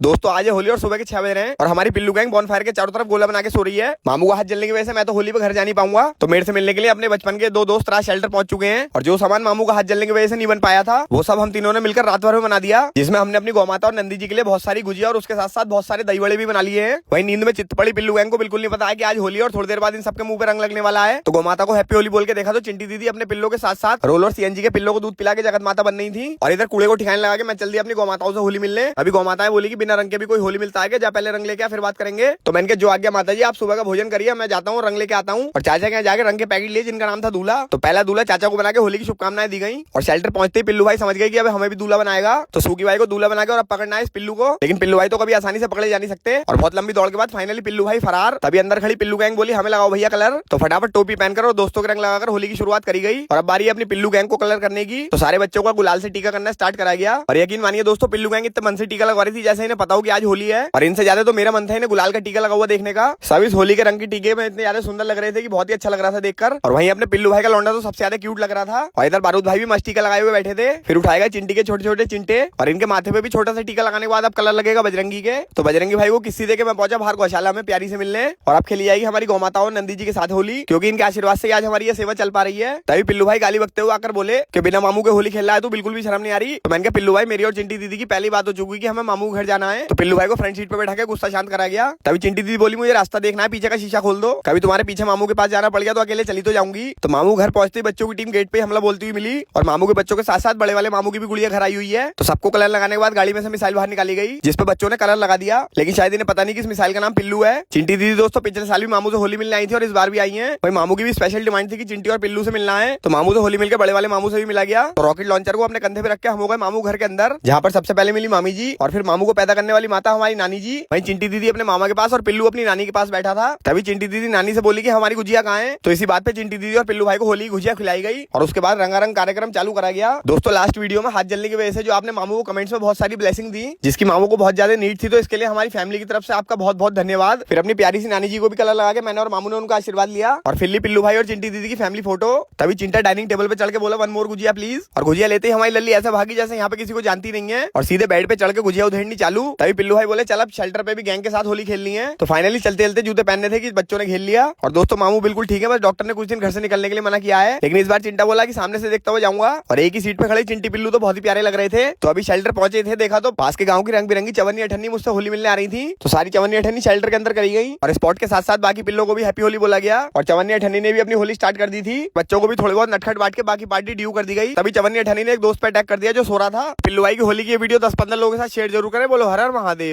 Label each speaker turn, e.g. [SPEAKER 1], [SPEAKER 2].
[SPEAKER 1] दोस्तों आज है होली और सुबह के 6 बज रहे हैं और हमारी पिल्लू गैंग बॉनफायर के चारों तरफ गोला बना के सो रही है। मामू का हाथ जलने की वजह से मैं तो होली पे घर जा नहीं पाऊंगा, तो मेरे से मिलने के लिए अपने बचपन के दो दोस्त रात शेल्टर पहुंच चुके हैं। और जो सामान मामू का हाथ जलने की वजह से नहीं बन पाया था वो सब हम तीनों ने मिलकर रात भर में बना दिया, जिसमें हमने अपनी गौ माता और नंदी जी के लिए बहुत सारी गुजिया और उसके साथ साथ बहुत सारे दही बड़े भी बना लिए हैं। वही नींद में चित्त पड़ी पिल्लू गैंग को बिल्कुल नहीं पता है कि आज होली और थोड़ी देर बाद इन सबके मुंह पे रंग लगने वाला है। तो गौ माता को हैप्पी होली बोल के देखा तो चिंटी दीदी अपने पिल्लों के साथ साथ रोल और सीएनजी के पिल्लों को दूध पिला के जगत माता बन रही थी। और इधर कूड़े को ठिकाने लगा के मैं चल दिया अपनी गौ माताओं से होली मिलने। अभी गौ माताएं बोली कि बिना रंग के भी कोई होली मिलता है क्या, जा पहले रंग लेके आ फिर बात करेंगे। तो मैंने कहा जो आज्ञा माता जी, आप सुबह का भोजन करिए, मैं जाता हूँ रंग लेके आता हूँ। और चाचा के यहाँ जाके रंग के पैकेट लिए जिनका नाम था दूल्हा। तो पहला दूल्हा चाचा को बना के होली की शुभकामनाएं दी गई। और शेल्टर पहुंचते ही पिल्लू भाई समझ गए कि अब हमें भी दूल्हा बनाएगा, तो सूकी भाई को दूल्हा बना के और अब पकड़ना है इस पिल्लू को। लेकिन पिल्लू भाई तो कभी आसानी से पकड़े जा नहीं सकते और बहुत लंबी दौड़ के बाद फाइनली पिल्लू भाई फरार। तभी अंदर खड़ी पिल्लू गैंग बोली हमें लगाओ भैया कलर। तो फटाफट टोपी पहनकर और दोस्तों के रंग लगाकर होली की शुरुआत करी गई। और अब बारी है अपनी पिल्लू गैंग को कलर करने की। तो सारे बच्चों का गुलाल से टीका करना स्टार्ट कराया गया। और यकीन मानिए दोस्तों, पिल्लू गैंग इतने मन से टीका लगवा रही थी जैसे इन्हें पता हो कि आज होली है। और इनसे ज्यादा तो मेरा मन था इन्हें गुलाल का टीका लगा हुआ देखने का। सब इस होली के रंग के टीके में इतने ज्यादा सुंदर लग रहे थे कि बहुत ही अच्छा लग रहा था देखकर। और वहीं अपने पिल्लू भाई का लौंडा तो सबसे ज्यादा क्यूट लग रहा था। और इधर बारूद भाई भी मस्त टीका लगाए हुए बैठे थे। फिर उठाएगा चिंटी के छोटे छोटे चिंटे और इनके माथे पे भी छोटा सा टीका लगाने के बाद अब कलर लगेगा बजरंगी के। तो बजरंगी भाई को किसी दे के मैं पहुंचा बाहर गौशाला में प्यारी से मिलने। और अब खेली जाएगी हमारी गौ माताओं नंदी जी के साथ होली, क्योंकि इनके आशीर्वाद से आज हमारी ये सेवा चल पा रही है। तभी पिल्लू भाई गाली बकते हुए आकर बोले कि बिना मामू के होली खेल रहा है तो बिल्कुल भी शर्म नहीं आ रही। तो मैंने कहा पिल्लू भाई, मेरी और चिंटी दीदी की पहली बात हो चुकी कि हमें मामू घर जाना है। तो पिल्लू भाई को फ्रंट सीट पे बैठा के गुस्सा शांत करा गया। तभी चिंटी दीदी बोली मुझे रास्ता देखना है, पीछे का शीशा खोल दो, कभी तुम्हारे पीछे मामू के पास जाना पड़ गया तो अकेले चली तो जाऊंगी। तो मामू घर पहुंचते ही बच्चों की टीम गेट पे हमला बोलती हुई मिली। और मामू के बच्चों के साथ साथ बड़े वाले मामू की भी गुड़िया घर आई हुई है। तो सबको कलर लगाने के बाद गाड़ी में से मिसाइल बाहर निकाली गई, जिसपे बच्चों ने कलर लगा दिया। लेकिन शायद इन्हें पता नहीं कि इस मिसाइल का नाम पिल्लू है। चिंटी दीदी दोस्तों पिछले साल भी मामू से होली मिलने आई थी और इस बार भी आई है। भाई मामू की भी स्पेशल डिमांड थी कि चिंटी और पिल्लू से मिलना है। तो मामू से होली मिलकर बड़े वाले मामू से भी मिला गया। तो रॉकेट लॉन्चर को अपने कंधे पे रख के हम हो गए मामू घर के अंदर, जहाँ पर सबसे पहले मिली मामी जी और फिर मामू को पैदा करने वाली माता हमारी नानी जी। वहीं चिंटी दीदी अपने मामा के पास और पिल्लू अपनी नानी के पास बैठा था। तभी चिंटी दीदी नानी से बोली कि हमारी गुजिया कहाँ है। तो इसी बात पे चिंटी दीदी और पिल्लू भाई को होली गुजिया खिलाई गई और उसके बाद रंगारंग कार्यक्रम चालू करा गया। दोस्तों लास्ट वीडियो में हाथ जलने की वजह से जो आपने मामू को कमेंट्स में बहुत सारी ब्लेसिंग दी, जिसकी मामू को बहुत ज्यादा नीड थी, तो इसके लिए हमारी फैमिली की तरफ से आपका बहुत बहुत धन्यवाद। फिर अपनी प्यारी सी नानी जी को भी कलर लगा के मैंने और मामू ने उनका आशीर्वाद लिया। और फिर पिल्लू भाई और चिंटी दीदी की फैमिली फोटो। तभी चिंटा डाइनिंग टेबल पे चढ़ के बोला वन मोर गुजिया प्लीज। और गुजिया लेते ही हमारी लल्ली ऐसे भागी जैसे यहाँ पे किसी को जानती नहीं है और सीधे बेड पे चढ़ के गुजिया उधेड़नी चालू। तभी पिल्लू भाई बोले चल अब शेल्टर पे भी गैंग के साथ होली खेलनी है। तो फाइनली चलते चलते जूते पहनने थे कि बच्चों ने खेल लिया। और दोस्तों मामू बिल्कुल ठीक है, बस डॉक्टर ने कुछ दिन घर से निकलने के लिए मना किया है। लेकिन इस बार चिंटा बोला कि सामने से देखता हुआ जाऊंगा। और एक ही सीट पे खड़े चिंटी पिल्लू तो बहुत ही प्यारे लग रहे थे। तो अभी शेल्टर पहुंचे थे, देखा तो पास के गाँव की रंग बिरंगी चवन्नी अठन्नी मुझसे होली मिलने आ रही थी। तो सारी चवन्नी अठन्नी शेल्टर के अंदर करी गई और स्पॉट के साथ साथ बाकी पिल्लों को भी हैप्पी होली बोला गया। और चवन्नी अठन्नी ने भी अपनी होली स्टार्ट कर दी थी। बच्चों को भी थोड़े बहुत नटखट बांट के बाकी पार्टी ड्यू कर दी गई। तभी चवन्नी अठन्नी ने एक दोस्त पे अटैक कर दिया जो सो रहा था। पिल्लू भाई की होली की वीडियो 10-15 लोगों के साथ शेयर जरूर करें। बोलो हर हर महादेव।